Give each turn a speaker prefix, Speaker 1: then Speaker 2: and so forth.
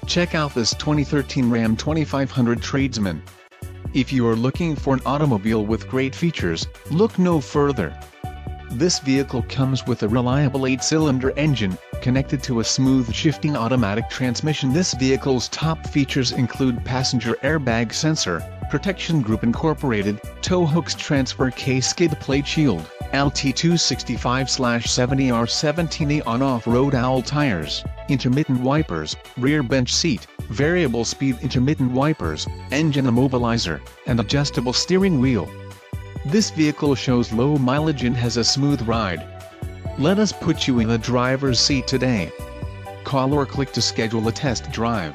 Speaker 1: Check out this 2013 Ram 2500 Tradesman. If you are looking for an automobile with great features, look no further. This vehicle comes with a reliable 8-cylinder engine, connected to a smooth shifting automatic transmission. This vehicle's top features include passenger airbag sensor, protection group incorporated, tow hooks transfer case skid plate shield, LT265/70R17A on off-road owl tires, intermittent wipers, rear bench seat, variable speed intermittent wipers, engine immobilizer, and adjustable steering wheel. This vehicle shows low mileage and has a smooth ride. Let us put you in the driver's seat today. Call or click to schedule a test drive.